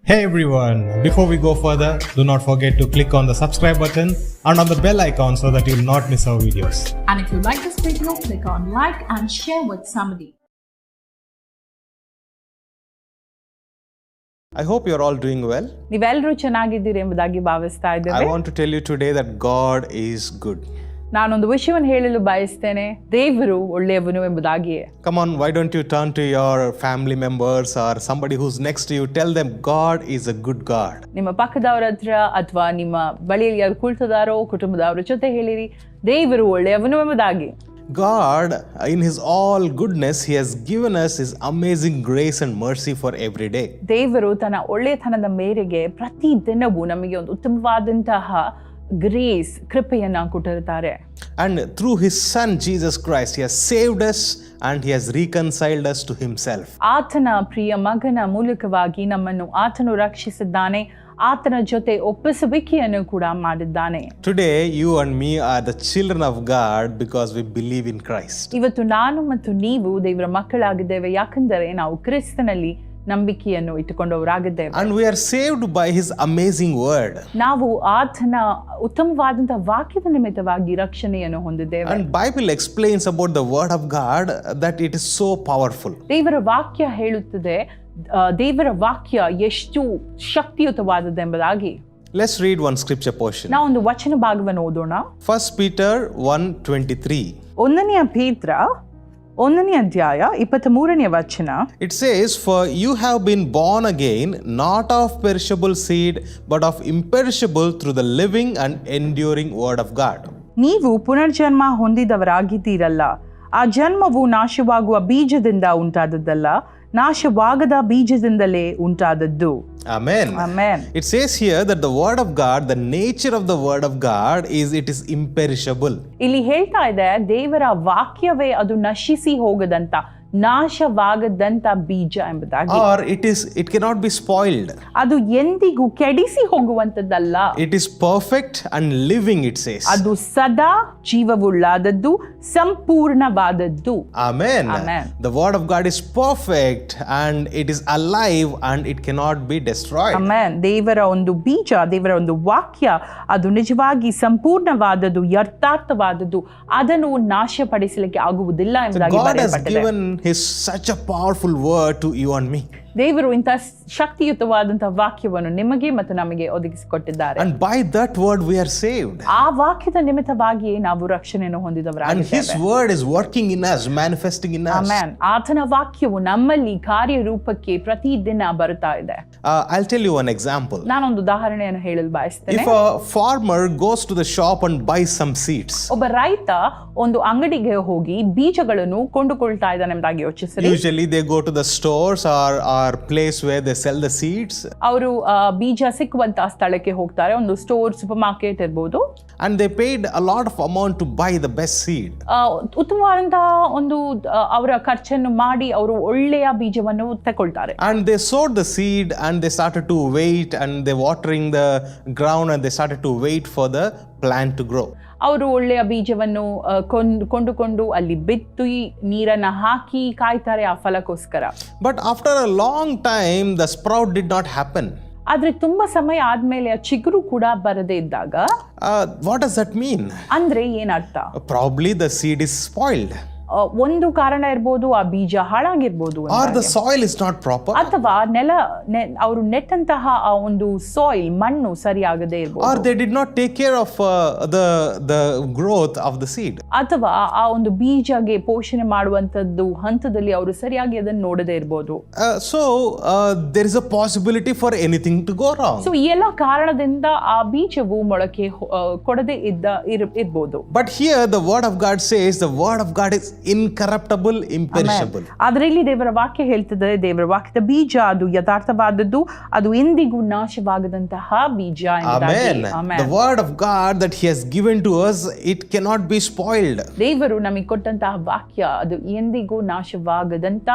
Hey everyone, before we go further, do not forget to click on the subscribe button and on the bell icon so that you will not miss our videos. And if you like this video, click on like and share with somebody. I hope you're all doing well. ನೀವೆಲ್ಲರೂ ಚೆನ್ನಾಗಿದ್ದೀರಿ ಎಂಬುದಾಗಿ ಭಾವಿಸ್ತಾ I ಇದ್ದೇವೆ. want to tell you today that God is good. ನಾನೊಂದು ವಿಷಯವನ್ನು ಹೇಳಲು ಬಯಸ್ತೇನೆ, ದೇವರು ಒಳ್ಳೆಯವನು ಎಂಬುದಾಗಿಯೇ. Come on, why don't you turn to your family members or somebody who's next to you, tell them God is a good God. ನಿಮ್ಮ ಪಕ್ಕದವರ ಹತ್ರ ಅಥವಾ ನಿಮ್ಮ ಬಳಿಯಲ್ಲಿ ಯಾರು ಕುಳಿತಿದಾರೋ ಕುಟುಂಬದವರ ಜೊತೆ ಹೇಳಿರಿ, ದೇವರು ಒಳ್ಳೆಯವನು ಎಂಬುದಾಗಿ. God, in His all goodness, He has given us His amazing grace and mercy for every day. ದೇವರು ತನ್ನ ಒಳ್ಳೆಯತನದ ಮೇರೆಗೆ ಪ್ರತಿ ದಿನವೂ ನಮಗೆ ಒಂದು ಉತ್ತಮವಾದಂತಹ grace ಕೃಪೆಯನ್ನ ಕೊಟ್ಟಿರುತ್ತಾರೆ. And through His Son Jesus Christ, He has saved us and He has reconciled us to Himself. ಆತನ ಪ್ರಿಯ ಮಗನ ಮೂಲಕವಾಗಿ ನಮ್ಮನ್ನು ಆತನು ರಕ್ಷಿಸಿದ್ದಾನೆ, ಆತನ ಜೊತೆ ಒಪ್ಪಿಸುವಿಕೆಯನ್ನು ಕೂಡ ಮಾಡಿದ್ದಾನೆ. Today, you and me are the children of God because we believe in Christ. ಇವತ್ತು ನಾನು ಮತ್ತು ನೀವು ದೇವರ ಮಕ್ಕಳಾಗಿದ್ದೇವೆ, ಯಾಕಂದರೆ ನಾವು ಕ್ರಿಸ್ತನಲ್ಲಿ ನಂಬಿಕೆಯನ್ನು ಇಟ್ಟುಕೊಂಡವರಾಗಿದ್ದೇವೆ. And we are saved by His amazing word. ನಾವು ಆತನ ಉತ್ತಮವಾದಂತಹ ವಾಕ್ಯದ ನಿಮಿತ್ತವಾಗಿ ರಕ್ಷಣೆಯನ್ನು ಹೊಂದಿದ್ದೇವೆ. And Bible explains about the word of God that it is so powerful. ದೇವರ ವಾಕ್ಯ ಹೇಳುತ್ತದೆ, ದೇವರ ವಾಕ್ಯ ಎಷ್ಟು ಶಕ್ತಿಯುತವಾದದ್ದೆಂಬುದಾಗಿ. Let's read one scripture portion. ನಾವು ಒಂದು ವಚನ ಭಾಗವನ್ನು ಓದೋಣ. 1 Peter 1:23. 1 ಪೇತ್ರ 1ನೇ ಅಧ್ಯಾಯ 23ನೇ ವಚನ. It says, "For you have been born again, not of perishable seed, but of imperishable through the living and enduring word of God." ನೀವು ಪುನರ್ಜನ್ಮ ಹೊಂದಿದವರಾಗಿದ್ದೀರಲ್ಲ, ಆ ಜನ್ಮವು ನಾಶವಾಗುವ ಬೀಜದಿಂದ ಉಂಟಾದದ್ದಲ್ಲ, ನಾಶವಾಗದ ಬೀಜದಿಂದಲೇ ಉಂಟಾದದ್ದು. Amen. Amen. It says here that the word of God, the nature of the word of God it is imperishable. ಇಲ್ಲಿ ಹೇಳ್ತಾ ಇದೆ, ದೇವರ ವಾಕ್ಯವೇ ಅದು ನಶಿಸಿ ಹೋಗದಂತ, ನಾಶವಾಗದಂತ ಬೀಜ ಎಂಬುದಾಗಿ. Or it cannot be spoiled. ಅದು ಎಂದಿಗೂ ಕೆಡಿಸಿ ಹೋಗುವಂತದ್ದಲ್ಲ. It is perfect and living, it says. ಅದು ಸದಾ ಜೀವವುಳ್ಳಾದದ್ದು, ಸಂಪೂರ್ಣವಾದದ್ದು. Amen. Amen. The word of God is perfect and it is alive and it cannot be destroyed. Amen. ದೇವರ ಒಂದು ಬೀಜ, ದೇವರ ಒಂದು ವಾಕ್ಯ ಅದು ನಿಜವಾಗಿ ಸಂಪೂರ್ಣವಾದದ್ದು, ಯಥಾರ್ಥವಾದದ್ದು, ಅದನ್ನು ನಾಶಪಡಿಸಲಿಕ್ಕೆ ಆಗುವುದಿಲ್ಲ ಎಂಬುದಾಗಿ God has ಬರೆಯಲ್ಪಟ್ಟಿದೆ. given His such a powerful word to you and me. ದೇವರು ಇಂಥ ಶಕ್ತಿಯುತವಾದಂತಹ ವಾಕ್ಯವನ್ನು ನಿಮಗೆ ಮತ್ತು ನಮಗೆ ಒದಗಿಸಿಕೊಟ್ಟಿದ್ದಾರೆ. And by that word we are saved. ಆ ವಾಕ್ಯದ ನಿಮಿತ್ತವಾಗಿಯೇ ನಾವು ರಕ್ಷಣೆಯನ್ನು And ಹೊಂದಿದವರಾಗಿದ್ದೇವೆ. His word is working in us, manifesting in us. Amen. ಆತನ ವಾಕ್ಯವು ನಮ್ಮಲ್ಲಿ ಕಾರ್ಯರೂಪಕ್ಕೆ ಪ್ರತಿದಿನ ಬರುತ್ತಾ ಇದೆ. I'll tell you one example. ನಾನೊಂದು ಉದಾಹರಣೆಯನ್ನು ಹೇಳಲು ಬಯಸ್ತೇನೆ. If a farmer goes to the shop and buys some seeds, ಒಬ್ಬ ರೈತ ಒಂದು ಅಂಗಡಿಗೆ ಹೋಗಿ ಬೀಜಗಳನ್ನು ಕೊಂಡುಕೊಳ್ತಾ ಇದ್ದಾನೆ ಎಂಬುದಾಗಿ ಯೋಚಿಸಿರಿ. usually they go to the stores or place where they sell the seeds. ಅವರು ಬೀಜ ಸಿಕ್ಕುವಂತಹ ಸ್ಥಳಕ್ಕೆ ಹೋಗ್ತಾರೆ, ಒಂದು ಸ್ಟೋರ್, ಸೂಪರ್ ಮಾರ್ಕೆಟ್ ಇರಬಹುದು. And they paid a lot of amount to buy the best seed. ಉತ್ತಮವಾದಂತಹ ಒಂದು ಅವರ ಖರ್ಚನ್ನು ಮಾಡಿ ಅವರು ಒಳ್ಳೆಯ ಬೀಜವನ್ನು ತಗೊಳ್ತಾರೆ. And they sowed the seed and they started to wait and they watering the ground and they started to wait for the plant to grow. ಅವರು ಒಳ್ಳೆಯ ಬೀಜವನ್ನು ಕೊಂಡುಕೊಂಡು ಅಲ್ಲಿ ಬಿತ್ತಿ ನೀರನ್ನ ಹಾಕಿ ಕಾಯ್ತಾರೆ ಆ ಫಲಕ್ಕೋಸ್ಕರ. But after a long time the sprout did not happen. ಆದ್ರೆ ತುಂಬಾ ಸಮಯ ಆದ್ಮೇಲೆ ಆ ಚಿಗುರು ಕೂಡ ಬರದೇ ಇದ್ದಾಗ What does that mean? ಅಂದ್ರೆ ಏನರ್ಥ? Probably the seed is spoiled. ಒಂದು ಕಾರಣ ಇರ್ಬೋದು, ಆ ಬೀಜ ಹಾಳಾಗಿರ್ಬೋದು, Or the soil is not proper. ಅಥವಾ ಅವರು ನೆಟ್ಟಂತಹ ಆ ಒಂದು ಸಾಯಿಲ್, ಮಣ್ಣು ಸರಿಯಾಗದೇ ಇರ್ಬೋದು. Or they did not take care of the growth of the seed. ಅಥವಾ ಆ ಒಂದು ಬೀಜಗೆ ಪೋಷಣೆ ಮಾಡುವಂತದ್ದು ಹಂತದಲ್ಲಿ ಅವರು ಸರಿಯಾಗಿ ಅದನ್ನು ನೋಡದೇ ಇರ್ಬೋದು. So there is a possibility for anything to go wrong. So ಈ ಎಲ್ಲ ಕಾರಣದಿಂದ ಆ ಬೀಜವು ಮೊಳಕೆ ಕೊಡದೇ ಇರ್ಬೋದು. But here the word of God says the word of God is incorruptible, imperishable. ಅದರಲ್ಲಿ ದೇವರ ವಾಕ್ಯ ಹೇಳ್ತದೆ, ದೇವರ ವಾಕ್ಯದ ಬೀಜ ಅದು ಯಥಾರ್ಥವಾದದ್ದು, ಅದು ಎಂದಿಗೂ ನಾಶವಾಗದಂತಹ ಬೀಜ ಎಂಬುದಾಗಿ. Amen. The word of God that He has given to us, it cannot be spoiled. ದೇವರು ನಮಗೆ ಕೊಟ್ಟಂತಹ ವಾಕ್ಯ ಅದು ಎಂದಿಗೂ ನಾಶವಾಗದಂತ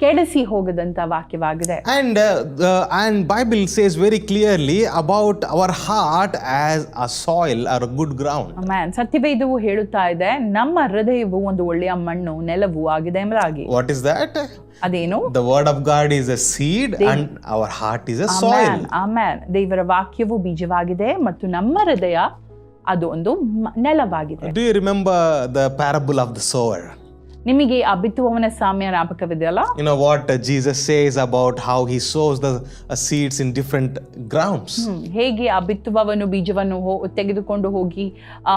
ಕೆಡಿಸಿ ಹೋಗದಂತ ವಾಕ್ಯವಾಗಿದೆ. And Bible says very clearly about our heart as a soil or a good ground. Amen. ಸತ್ಯವೇದವು ಹೇಳುತ್ತಾ ಇದೆ ನಮ್ಮ ಹೃದಯವು ಒಂದು ಒಳ್ಳೆಯ ಮಣ್ಣು ನೆಲವು ಆಗಿದೆ ಎಂಬುದಾಗಿ. What is that? ಅದೇನು? The word of God is a seed and our heart is a soil. Amen. ದೇವರ ವಾಕ್ಯವು ಬೀಜವಾಗಿದೆ ಮತ್ತು ನಮ್ಮ ಹೃದಯ ಅದು ಒಂದು ನೆಲವಾಗಿದೆ. Do you remember the parable of the sower? ನಿಮಗೆ ಆ ಬಿತ್ತುವವನ ಸಾಮ್ಯ ಜ್ಞಾಪಕವಿದೆಯಲ್ಲ? You know what Jesus says about how he sows the seeds in different grounds. ಹೇಗೆ ಆ ಬಿತ್ತುವವನು ಬೀಜವನ್ನು ತೆಗೆದುಕೊಂಡು ಹೋಗಿ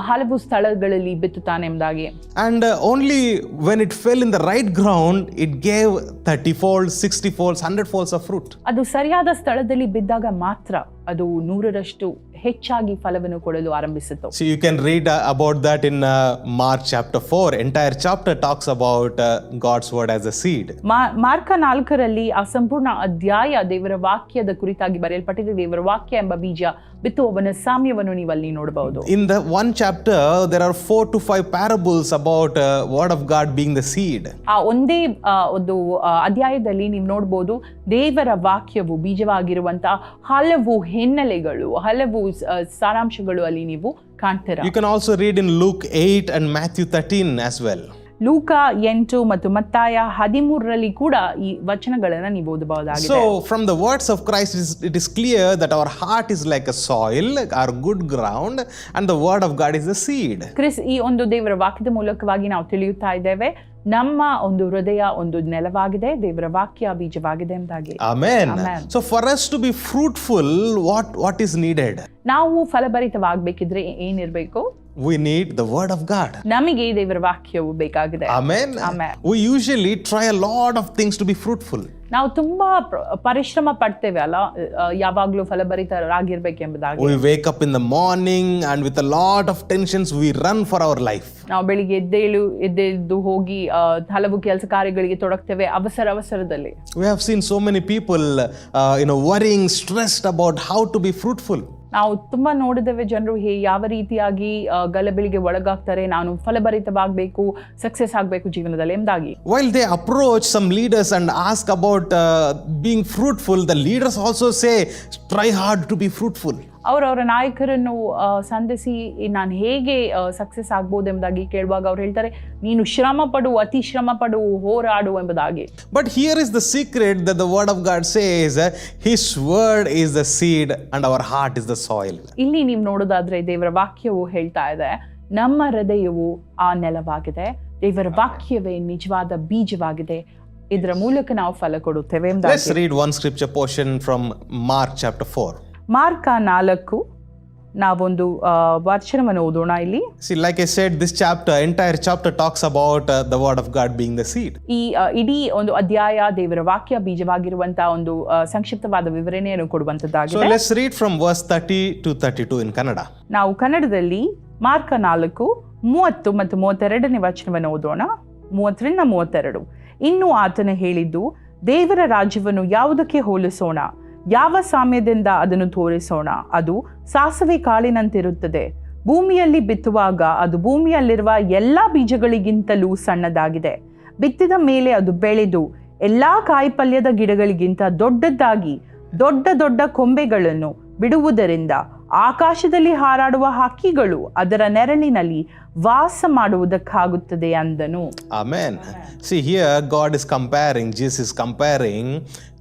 ಹಲವು ಸ್ಥಳಗಳಲ್ಲಿ ಬಿತ್ತುತ್ತಾನೆ ಎಂಬುದಾಗಿ. And only when it fell in the right ground, it gave 30-fold, 60-fold, 100-folds of fruit. ಅದು ಸರಿಯಾದ ಸ್ಥಳದಲ್ಲಿ ಬಿದ್ದಾಗ ಮಾತ್ರ ಅದು 100ರಷ್ಟು ಹೆಚ್ಚಾಗಿ ಫಲವನ್ನು ಕೊಡಲು ಆರಂಭಿಸಿತು. So you can read about that in Mark chapter 4. Entire chapter talks about God's word as a seed. Mark 4ರಲ್ಲಿ ಆ ಸಂಪೂರ್ಣ ಅಧ್ಯಾಯ ದೇವರ ವಾಕ್ಯದ ಕುರಿತಾಗಿ ಬರೆಯಲ್ಪಟ್ಟಿದೆ. ದೇವರ ವಾಕ್ಯ ಎಂಬ ಬೀಜ ಬಿತ್ತುವವನ ಸಾಮ್ಯವನ್ನು ನೀವು ಅಲ್ಲಿ ನೋಡಬಹುದು. In the one chapter there are 4 to 5 parables about word of God being the seed. ಆ ಒಂದೇ ಒಂದು ಅಧ್ಯಾಯದಲ್ಲಿ ನೀವು ನೋಡಬಹುದು ದೇವರ ವಾಕ್ಯವು ಬೀಜವಾಗಿರುವಂತ ಹಲವು ಹಿನ್ನೆಲೆಗಳು, ಹಲವು ಸಾರಾಂಶಗಳು ಅಲ್ಲಿ ನೀವು ಕಾಣ್ತೀರಾ. You can also read in Luke 8 and Matthew 13 as well. ಲೂಕ 8 ಮತ್ತು ಮತ್ತಾಯ 13ರಲ್ಲಿ ಕೂಡ ಈ ವಚನಗಳನ್ನು ನೀವು ಓದಬಹುದಾಗಿದೆ. So from the words of Christ it is clear that our heart is like a soil, our good ground, and the word of God is the seed. ಈ ಒಂದು ದೇವರ ವಾಕ್ಯದ ಮೂಲಕವಾಗಿ ನಾವು ತಿಳಿಯುತ್ತಾ ಇದ್ದೇವೆ ನಮ್ಮ ಒಂದು ಹೃದಯ ಒಂದು ನೆಲವಾಗಿದೆ, ದೇವರ ವಾಕ್ಯ ಬೀಜವಾಗಿದೆ ಎಂಬುದಾಗಿ. Amen. So for us to be fruitful, what is needed? ನಾವು ಫಲಭರಿತವಾಗಬೇಕಿದ್ರೆ ಏನಿರಬೇಕು? We need the word of God. ನಮಗೆ ದೇವರ ವಾಕ್ಯವು ಬೇಕಾಗಿದೆ. Amen. Amen. We usually try a lot of things to be fruitful. ನಾವು ತುಂಬಾ ಪರಿಶ್ರಮ ಪಡ್ತೇವೆ ಅಲ್ಲ, ಯಾವಾಗ್ಲೂ ಫಲಭರಿತರಾಗಿರ್ಬೇಕೆಂಬುದಾಗಿ. We wake up in the morning and with a lot of tensions we run for our life. ನಾವು ಬೆಳಿಗ್ಗೆ ಎದ್ದು ಹೋಗಿ ಹಲವು ಕೆಲಸ ಕಾರ್ಯಗಳಿಗೆ ತೊಡಗ್ತೇವೆ ಅವಸರದಲ್ಲಿ. We have seen so many people worrying, stressed about how to be fruitful. ನಾವು ತುಂಬಾ ನೋಡಿದ್ದೇವೆ ಜನರು ಯಾವ ರೀತಿಯಾಗಿ ಗಲಭೆಗೆ ಒಳಗಾಗ್ತಾರೆ, ನಾನು ಫಲಭರಿತವಾಗಬೇಕು, ಸಕ್ಸಸ್ ಆಗಬೇಕು ಜೀವನದಲ್ಲಿ ಎಂಬುದಾಗಿ. While they approach some leaders and ask about being fruitful, the leaders also say, try hard to be fruitful. ಅವರವರ ನಾಯಕರನ್ನು ಸಂಧಿಸಿ ನಾನು ಹೇಗೆ ಸಕ್ಸಸ್ ಆಗ್ಬೋದು ಎಂಬುದಾಗಿ ಕೇಳುವಾಗ ಅವ್ರು ಹೇಳ್ತಾರೆ, ನೀನು ಅತಿ ಶ್ರಮ ಪಡು, ಹೋರಾಡು ಎಂಬುದಾಗಿ. But here is the secret that the word of God says, His word is the seed and our heart is the soil. ಇಲ್ಲಿ ನೀವು ನೋಡೋದಾದ್ರೆ ದೇವರ ವಾಕ್ಯವು ಹೇಳ್ತಾ ಇದೆ, ನಮ್ಮ ಹೃದಯವು ಆ ನೆಲವಾಗಿದೆ, ದೇವರ ವಾಕ್ಯವೇ ನಿಜವಾದ ಬೀಜವಾಗಿದೆ, ಇದರ ಮೂಲಕ ನಾವು ಫಲ ಕೊಡುತ್ತೇವೆ ಎಂಬುದಾಗಿ. Let's read one scripture portion from Mark chapter 4. Mark 4 ನಾವೊಂದು ವಚನವನ್ನು ಓದೋಣ ಇಲ್ಲಿ. See, like I said, this entire chapter talks about the word of God being the seed. ಈ ಇಡೀ ಒಂದು ಅಧ್ಯಾಯ ದೇವರ ವಾಕ್ಯ ಬೀಜವಾಗಿರುವಂತಹ ಒಂದು ಸಂಕ್ಷಿಪ್ತವಾದ ವಿವರಣೆಯನ್ನು ಕೊಡುವಂತದ್ದಾಗಿದೆ. So let's read from verse 30 to 32 in Kannada. ನಾವು ಕನ್ನಡದಲ್ಲಿ ಮಾರ್ಕ 4 30 ಮತ್ತು 32ನೇ ವಚನವನ್ನು ಓದೋಣ. 30ರಿಂದ 32. ಇನ್ನು ಆತನು ಹೇಳಿದ್ದು, ದೇವರ ರಾಜ್ಯವನ್ನು ಯಾವುದಕ್ಕೆ ಹೋಲಿಸೋಣ, ಯಾವ ಸಾಮ್ಯದಿಂದ ಅದನ್ನು ತೋರಿಸೋಣ? ಅದು ಸಾಸಿವೆ ಕಾಳಿನಂತಿರುತ್ತದೆ. ಭೂಮಿಯಲ್ಲಿ ಬಿತ್ತುವಾಗ ಅದು ಭೂಮಿಯಲ್ಲಿರುವ ಎಲ್ಲ ಬೀಜಗಳಿಗಿಂತಲೂ ಸಣ್ಣದಾಗಿದೆ. ಬಿತ್ತಿದ ಮೇಲೆ ಅದು ಬೆಳೆದು ಎಲ್ಲ ಕಾಯಿಪಲ್ಯದ ಗಿಡಗಳಿಗಿಂತ ದೊಡ್ಡದಾಗಿ ದೊಡ್ಡ ದೊಡ್ಡ ಕೊಂಬೆಗಳನ್ನು ಬಿಡುವುದರಿಂದ ಆಕಾಶದಲ್ಲಿ ಹಾರಾಡುವ ಹಕ್ಕಿಗಳು ಅದರ ನೆರಳಿನಲ್ಲಿ ವಾಸ ಮಾಡುವುದಕ್ಕಾಗುತ್ತದೆ ಅಂದನು. Amen. See, here Jesus is comparing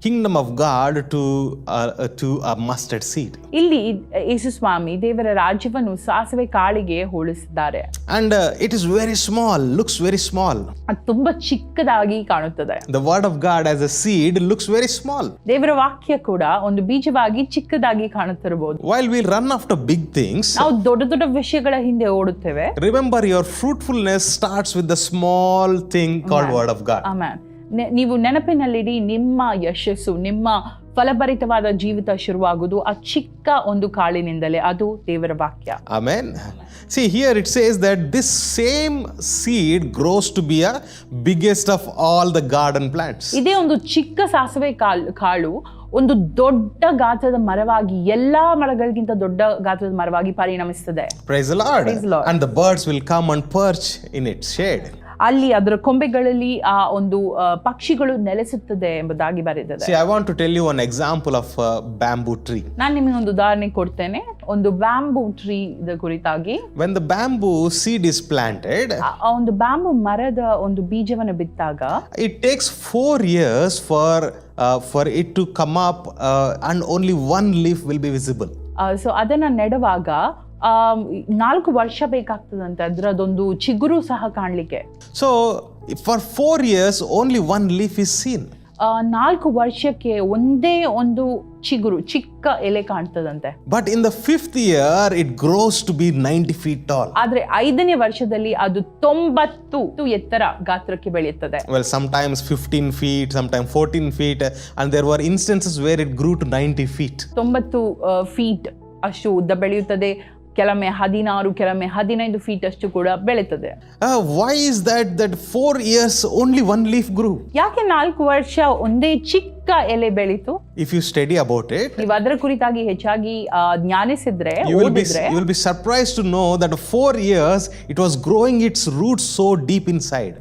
kingdom of God to a mustard seed. ಇಲ್ಲಿ ಯೇಸು ಸ್ವಾಮಿ ದೇವರ ರಾಜ್ಯವನ್ನು ಸಾಸಿವೆ ಕಾಳಿಗೆ ಹೋಲಿಸಿದ್ದಾರೆ. And it is very small, looks very small. ಅದು ತುಂಬಾ ಚಿಕ್ಕದಾಗಿ ಕಾಣುತ್ತದೆ. The word of God as a seed looks very small. ದೇವರ ವಾಕ್ಯ ಕೂಡ ಒಂದು ಬೀಜವಾಗಿ ಚಿಕ್ಕದಾಗಿ ಕಾಣುತ್ತಿರಬಹುದು. While we run after big things, ನಾವು ದೊಡ್ಡ ವಿಷಯಗಳ ಹಿಂದೆ ಓಡುತ್ತೇವೆ. Remember, your fruitfulness starts with the small thing called word of God. Amen. ನೀವು ನೆನಪಿನಲ್ಲಿಡಿ, ನಿಮ್ಮ ಯಶಸ್ಸು, ನಿಮ್ಮ ಫಲಭರಿತವಾದ ಜೀವಿತ ಶುರುವಾಗುವುದು ಆ ಚಿಕ್ಕ ಒಂದು ಕಾಳಿನಿಂದಲೇ, ಅದು ದೇವರ ವಾಕ್ಯ. Amen. See, here it says that this same seed grows to be a biggest of all the garden plants. ಇದೇ ಒಂದು ಚಿಕ್ಕ ಸಾಸಿವೆ ಕಾಳು ಒಂದು ದೊಡ್ಡ ಗಾತ್ರದ ಮರವಾಗಿ, ಎಲ್ಲಾ ಮರಗಳಿಗಿಂತ ದೊಡ್ಡ ಗಾತ್ರದ ಮರವಾಗಿ ಪರಿಣಮಿಸುತ್ತದೆ. Praise the Lord. And the birds will come and perch in its shade. ಅಲ್ಲಿ ಅದರ ಕೊಂಬೆಗಳಲ್ಲಿ ಆ ಒಂದು ಪಕ್ಷಿಗಳು ನೆಲೆಸುತ್ತದೆ ಎಂಬುದಾಗಿ ಬರೆದಿದೆ. See, I want to tell you one example of a bamboo tree. ನಾನು ನಿಮಗೆ ಒಂದು ಉದಾಹರಣೆ ಕೊಡ್ತೇನೆ, ಒಂದು ಬ್ಯಾಂಬೂ ಟ್ರೀ ಕುರಿತಾಗಿ. When the bamboo seed is planted, ಆ ಒಂದು ಬ್ಯಾಂಬೂ ಮರದ ಒಂದು ಬೀಜವನ್ನು ಬಿತ್ತಾಗ it takes 4 years for it to come up, and only one leaf will be visible. So ಅದನ್ನ ನೆಡುವಾಗ 4 ವರ್ಷ ಬೇಕಾಗ್ತದಂತೆ ಅದರದೊಂದು ಚಿಗುರು ಸಹ ಕಾಣಲಿಕ್ಕೆ. So for 4 years only one leaf is seen. 4 ವರ್ಷಕ್ಕೆ ಒಂದೇ ಒಂದು ಚಿಗುರು, ಚಿಕ್ಕ ಎಲೆ ಕಾಣ್ತದಂತೆ. But in the 5th year it grows to be 90 feet tall. ಆದ್ರೆ 5ನೇ ವರ್ಷದಲ್ಲಿ ಅದು 90 ಎತ್ತರ ಗಾತ್ರಕ್ಕೆ ಬೆಳೆಯುತ್ತದೆ. Well, sometimes 15 feet, sometimes 14 feet, and there were instances where it grew to 90 feet. 90 feet ಅಷ್ಟು ಉದ್ದ ಬೆಳೆಯುತ್ತದೆ, ಕೆಲವೊಮ್ಮೆ 16, ಕೆಲವೊಮ್ಮೆ 15 ಫೀಟ್ ಅಷ್ಟು ಕೂಡ ಬೆಳೆಯುತ್ತದೆ. Why is that 4 years only one leaf grew? ಯಾಕೆ 4 ವರ್ಷ ಒಂದೇ ಚಿಕ್ಕ ಎಲೆ ಬೆಳೀತು? If you study about it, ನೀವು ಅದರ ಕುರಿತಾಗಿ ಹೆಚ್ಚಾಗಿ ಜ್ಞಾನಿಸಿದ್ರೆ, you ಓದಿದ್ರೆ will be surprised to know that 4 years it was growing its roots so deep inside.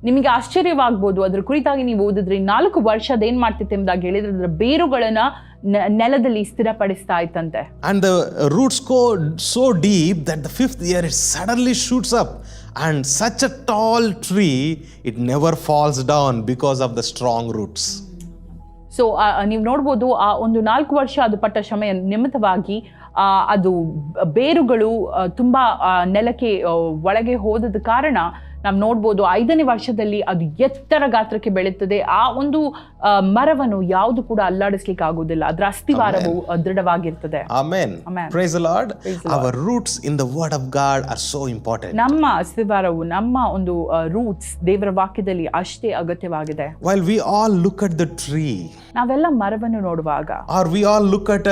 ನಿಮಗೆ ಆಶ್ಚರ್ಯವಾಗ್ಬೋದು ಅದ್ರ ಕುರಿತಾಗಿ ನೀವು ಓದಿದ್ರೆ 4 ವರ್ಷ ಅದೇನ್ ಮಾಡ್ತಿತ್ತು ಎಂಬುದಾಗಿ ಹೇಳಿದ್ರೆ ಅದರ ಬೇರುಗಳನ್ನ ನೆಲದಲ್ಲಿ ಸ್ಥಿರಪಡಿಸ್ತಾ ಇತ್ತಂತೆ. And the roots go so deep that the 5th year it suddenly shoots up, and such a tall tree it never falls down because of the strong roots. So ನೀವು ನೋಡ್ಬೋದು ಆ ಒಂದು 4 ವರ್ಷ ಅದು ಪಟ್ಟ ಶ್ರಮೆಯ ನಿಮಿತ್ತವಾಗಿ ಅದು ಬೇರುಗಳು ತುಂಬಾ ನೆಲಕ್ಕೆ ಒಳಗೆ ಹೋದದ ಕಾರಣ ನಾವು ನೋಡ್ಬೋದು 5ನೇ ವರ್ಷದಲ್ಲಿ ಅದು ಎತ್ತರ ಗಾತ್ರಕ್ಕೆ ಬೆಳೆಯುತ್ತದೆ. ಆ ಒಂದು ಮರವನ್ನು ಯಾವುದು ಕೂಡ ಅಲ್ಲಾಡಿಸ್ಲಿಕ್ಕೆ ಆಗುವುದಿಲ್ಲ, ಅದರ ಅಸ್ಥಿವಾರವು ದೃಢವಾಗಿರ್ತದೆ. Amen. Amen. Praise the Lord. Praise the Lord. Our roots in the word of God are so important. ನಮ್ಮ ಅಸ್ಥಿವಾರವು, ನಮ್ಮ ಒಂದು ರೂಟ್ಸ್ ದೇವರ ವಾಕ್ಯದಲ್ಲಿ ಅಷ್ಟೇ ಅಗತ್ಯವಾಗಿದೆ. While we all look at the tree, ನಾವೆಲ್ಲ ಮರವನ್ನು ನೋಡುವಾಗ, or we all look at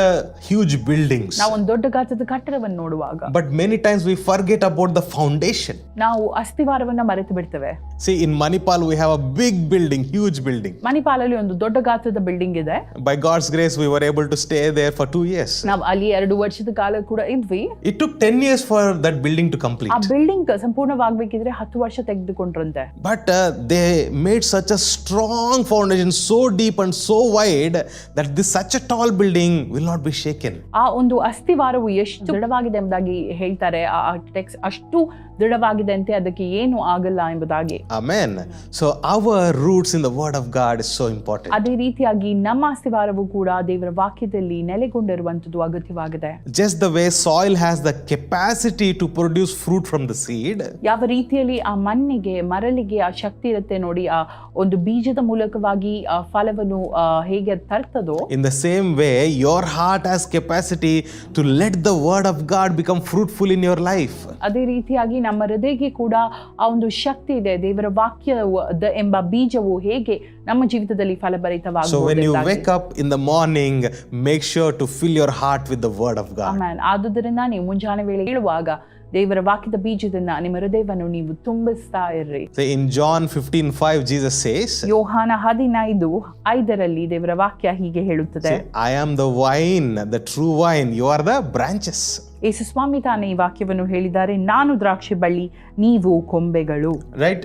huge buildings, ನಾವು ಒಂದು ದೊಡ್ಡ ಗಾತ್ರದ ಕಟ್ಟಡವನ್ನು ನೋಡುವಾಗ, but many times we forget about the foundation. ನಾವು ಅಸ್ಥಿವಾರವನ್ನ ಮರೆತು ಬಿಡ್ತೇವೆ. See, in Manipal we have a big building, huge building. ಮಣಿಪಾಲಲ್ಲಿ ಒಂದು ದೊಡ್ಡ ಗಾತ್ರದ ಬಿಲ್ಡಿಂಗ್ ಇದೆ. By God's grace we were able to stay there for 2 years. ನಾವು ಅಲ್ಲಿ 2 ವರ್ಷದ ಕಾಲ ಕೂಡ ಇದ್ವಿ. It took 10 years for that building to complete. ಆ ಬಿಲ್ಡಿಂಗ್ ಸಂಪೂರ್ಣವಾಗಬೇಕಿದ್ರೆ 10 ವರ್ಷ ತೆಗೆದುಕೊಂಡ್ರಂತೆ. But they made such a strong foundation, so deep and so wide, that this such a tall building will not be shaken. ಆ ಒಂದು ಅಸ್ಥಿವಾರವು ಎಷ್ಟು ದೃಢವಾಗಿದೆ ಎಂಬುದಾಗಿ ಹೇಳ್ತಾರೆ. ಆ text ಅಷ್ಟು ದೃಢವಾಗಿದೆ ಅಂತೆ, ಅದಕ್ಕೆ ಏನು ಆಗಲ್ಲ ಎಂಬುದಾಗಿ. Amen. So our roots in the word of God is so important. ಅದೇ ರೀತಿಯಾಗಿ ನಮ್ಮ ಅಸ್ಥಿವಾರವು ಕೂಡ ದೇವರ ವಾಕ್ಯದಲ್ಲಿ ನೆಲೆಗೊಂಡಿರುವಂತದ್ದು ಅಗತ್ಯವಾಗಿದೆ. Just the way soil has the capacity to produce fruit from the seed, ಯಾವ ರೀತಿಯಲ್ಲಿ ಆ ಮಣ್ಣಿಗೆ, ಮರಳಿಗೆ ಆ ಶಕ್ತಿ ಇರುತ್ತೆ ನೋಡಿ, ಆ ಒಂದು ಬೀಜದ ಮೂಲಕವಾಗಿ ಆ ಫಲವನ್ನು ಹೇಗೆ ತರ್ತದೋ, in the same way your heart has capacity to let the word of God become fruitful in your life. ಅದೇ ರೀತಿಯಾಗಿ ನಮ್ಮ ಹೃದಯಕ್ಕೆ ಕೂಡ ಆ ಒಂದು ಶಕ್ತಿ ಇದೆ. ದೇವರ ವಾಕ್ಯ ಎಂಬ ಬೀಜವು ಹೇಗೆ ನಮ್ಮ ಜೀವಿತದಲ್ಲಿ ಫಲಭರಿತವಾಗಬಹುದು. So when you wake up in the morning, make sure to fill your heart with the word of God. Amen. ಆದುದರಿಂದ ನೀವು ಮುಂಜಾನೆ ವೇಳೆ ಹೇಳುವಾಗ ದೇವರ ವಾಕ್ಯದ ಬೀಜದಿಂದ ನಿಮ್ಮ ಹೃದಯವನ್ನು ನೀವು ತುಂಬಿಸ್ತಾ ಇರ್ರಿ. In John 15:5 Jesus says, ಯೋಹಾನ 15:5 ದೇವರ ವಾಕ್ಯ ಹೀಗೆ ಹೇಳುತ್ತದೆ, I am the vine, the true vine, you are the branches. ಯೇಸು ಸ್ವಾಮಿ ತಾನೇ ಈ ವಾಕ್ಯವನ್ನು ಹೇಳಿದ್ದಾರೆ, ನಾನು ದ್ರಾಕ್ಷಿ ಬಳ್ಳಿ, ನೀವು ಕೊಂಬೆಗಳು. Right?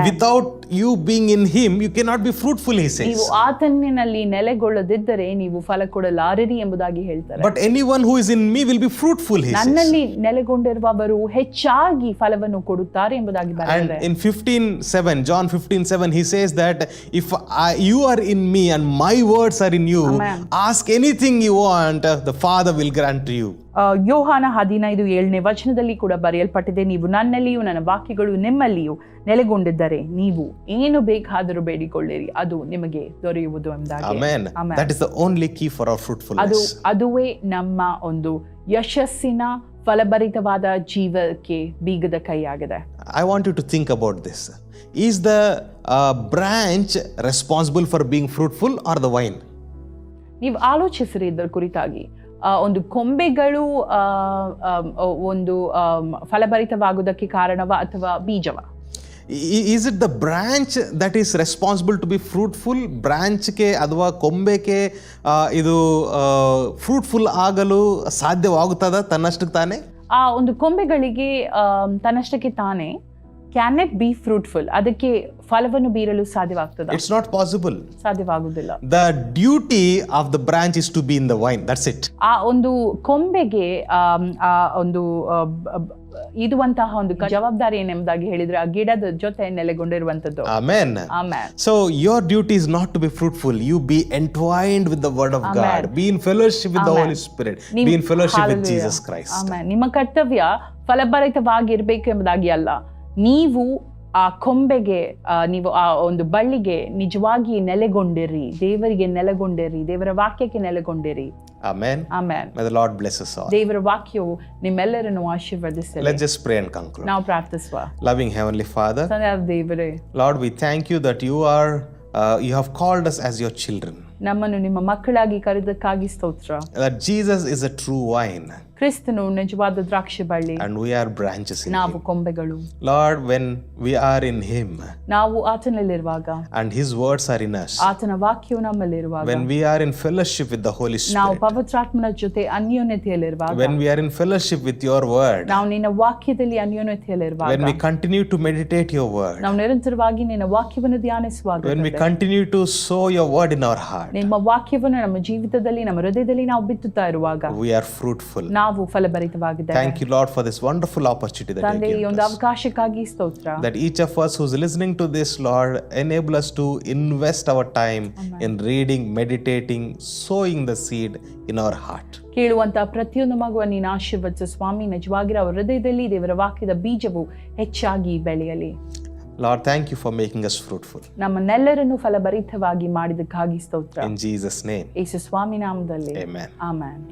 Without you being in him, you cannot be fruitful, he says. ನೀವು ಆತನಿನಲ್ಲಿ ನೆಲೆಗೊಳ್ಳದಿದ್ದರೆ ನೀವು ಫಲ ಕೊಡಲಾರಿರಿ ಎಂಬುದಾಗಿ ಹೇಳ್ತಾರೆ. But anyone who is in me will be fruitful, he says. ನನ್ನಲ್ಲಿ ನೆಲೆಗೊಂಡಿರುವವರು ಹೆಚ್ಚಾಗಿ ಫಲವನ್ನು ಕೊಡುತ್ತಾರೆ ಎಂಬುದಾಗಿ ಬರೆದಿದೆ. And in 15:7, John 15:7, he says that if you are in me and my words are in you, Amen. ask anything you want, the Father will grant to you. ಯೋಹಾನ 15:7 ಕೂಡ ಬರೆಯಲ್ಪಟ್ಟಿದೆ, ನೀವು ನನ್ನಲ್ಲಿಯೂ ನನ್ನ ವಾಕ್ಯಗಳು ನಿಮ್ಮಲ್ಲಿಯೂ ನೆಲೆಗೊಂಡಿದ್ದರೆ ನೀವು ಏನು ಬೇಕಾದರೂ ಬೇಡಿಕೊಳ್ಳಿರಿ, ಅದು ನಿಮಗೆ ದೊರೆಯುವುದು ಎಂಬುದಾಗಿ. Amen. That is the only key for our fruitfulness. ಅದುವೇ ನಮ್ಮ ಒಂದು ಯಶಸ್ಸಿನ ಫಲಭರಿತವಾದ ಜೀವಕ್ಕೆ ಬೀಗದ ಕೈಯಾಗಿದೆ. I want you to think about this. Is the branch responsible for being fruitful or the vine? ನೀವು ಆಲೋಚಿಸಿರಿ ಇದರ ಕುರಿತಾಗಿ. ಒಂದು ಕೊಂಬೆಗಳು ಒಂದು ಫಲಭರಿತವಾಗುವುದಕ್ಕೆ ಕಾರಣವ ಅಥವಾ ಬೀಜವ? Is it the branch that is responsible to be fruitful? ಬ್ರಾಂಚ್ಗೆ ಅಥವಾ ಕೊಂಬೆಗೆ ಇದು ಫ್ರೂಟ್ಫುಲ್ ಆಗಲು ಸಾಧ್ಯವಾಗುತ್ತದ ತನ್ನಷ್ಟಕ್ಕೆ ತಾನೇ? ಆ ಒಂದು ಕೊಂಬೆಗಳಿಗೆ ತನ್ನಷ್ಟಕ್ಕೆ ತಾನೇ ಕ್ಯಾನ್ ಇಟ್ ಬಿ ಫ್ರೂಟ್ಫುಲ್? ಅದಕ್ಕೆ ಫಲವನ್ನು ಬೀರಲು ಸಾಧ್ಯವಾಗ್ತದ? It's not possible. ಸಾಧ್ಯವಾಗುವುದಿಲ್ಲ. The duty of the branch is to be in the vine. That's it. ಆ ಒಂದು ಕೊಂಬೆಗೆ ಆ ಒಂದು ಇದುವಂತಹ ಒಂದು ಜವಾಬ್ದಾರಿ ಏನೆಂಬುದಾಗಿ ಹೇಳಿದ್ರೆ ಆ ಗಿಡದ ಜೊತೆ ನೆಲೆಗೊಂಡಿರುವಂತದ್ದು. Amen. Amen. So your duty is not to be fruitful. You be entwined with the word of God. Be in fellowship with the Holy Spirit. Be in fellowship with Jesus Christ. Amen. ನಿಮ್ಮ ಕರ್ತವ್ಯ ಫಲಭರಿತವಾಗಿರ್ಬೇಕು ಎಂಬುದಾಗಿ ಅಲ್ಲ, ನೀವು ಆ ಕೊಂಬೆಗೆ ನೀವು ಆ ಒಂದು ಬಳ್ಳಿಗೆ ನಿಜವಾಗಿ ನೆಲೆಗೊಂಡಿರಿ, ದೇವರಿಗೆ ನೆಲೆಗೊಂಡಿರಿ, ದೇವರ ವಾಕ್ಯಕ್ಕೆ ನೆಲೆಗೊಂಡಿರಿ. Amen. Amen. May the Lord bless us all. ದೇವರ ವಾಕ್ಯವು ನಿಮ್ಮೆಲ್ಲರನ್ನು ಆಶೀರ್ವದಿಸಲಿ. Let's just pray and conclude. ನಾವು ಪ್ರಾರ್ಥಿಸುವ. Loving Heavenly Father, ತಂದೆಯಾದ ದೇವರೇ, Lord, we thank you that you have called us as your children. ನಮ್ಮನ್ನು ನಿಮ್ಮ ಮಕ್ಕಳಾಗಿ ಕರೆದಕ್ಕಾಗಿ ಸ್ತೋತ್ರ. That Jesus is a true vine. ಕ್ರಿಸ್ತನು ನಿಜವಾದ ದ್ರಾಕ್ಷಿ ಬಳ್ಳಿ, And we are branches in ನಾವು him. ಕೊಂಬೆಗಳು. Lord, when we are in him ನಾವು ಆತನಲ್ಲಿರುವಾಗ, and his words are in us, ಆತನ ವಾಕ್ಯವು ನಮ್ಮಲ್ಲಿರುವಾಗ, when we are in fellowship with the Holy ನಾವು Spirit, ಪವಿತ್ರಾತ್ಮನ ಜೊತೆ ಅನ್ಯೋನ್ಯತೆಯಲ್ಲಿರುವಾಗ, when we are in fellowship with your word, ನಾವು ನಿನ್ನ ವಾಕ್ಯದಲ್ಲಿ ಅನ್ಯೋನ್ಯತೆಯಲ್ಲಿರುವಾಗ, when we continue to meditate your word, ನಾವು ನಿರಂತರವಾಗಿ ನಿನ್ನ ವಾಕ್ಯವನ್ನು ಧ್ಯಾನಿಸುವಾಗ, when we continue to sow your word in our heart, ನಿಮ್ಮ ವಾಕ್ಯವನ್ನು ನಮ್ಮ ಜೀವಿತದಲ್ಲಿ ನಮ್ಮ ಹೃದಯದಲ್ಲಿ ನಾವು ಬಿತ್ತುತ್ತಾ ಇರುವಾಗ, we are fruitful. ನಾವು ಫಲಭರಿತವಾಗಿದ್ದೇವೆ. Thank you, Lord, for this wonderful opportunity that ತಂದೆ, you ಈ give ಒಂದು us. ಅವಕಾಶಕ್ಕಾಗಿ ಸ್ತೋತ್ರ. That each of us who's listening to this, Lord, enable us to invest our time in reading, meditating, sowing the seed in our heart. ಕೇಳುವಂತ ಪ್ರತಿಯೊಂದು ಮಗುವನ್ನು ನೀನು ಆಶೀರ್ವದಿಸು ಸ್ವಾಮಿ. ನಿಜವಾಗಿರೋ ಅವರ ಹೃದಯದಲ್ಲಿ ದೇವರ ವಾಕ್ಯದ ಬೀಜವು ಹೆಚ್ಚಾಗಿ ಬೆಳೆಯಲಿ. Lord, thank you for making us fruitful. ನಮ್ಮನ್ನೆಲ್ಲರನ್ನು ಫಲಭರಿತವಾಗಿ ಮಾಡಿದಕ್ಕಾಗಿ ಸ್ತೋತ್ರ. In Jesus' name. ಯೇಸು ಸ್ವಾಮಿ ನಾಮದಲ್ಲಿ. Amen. ಆಮೆನ್.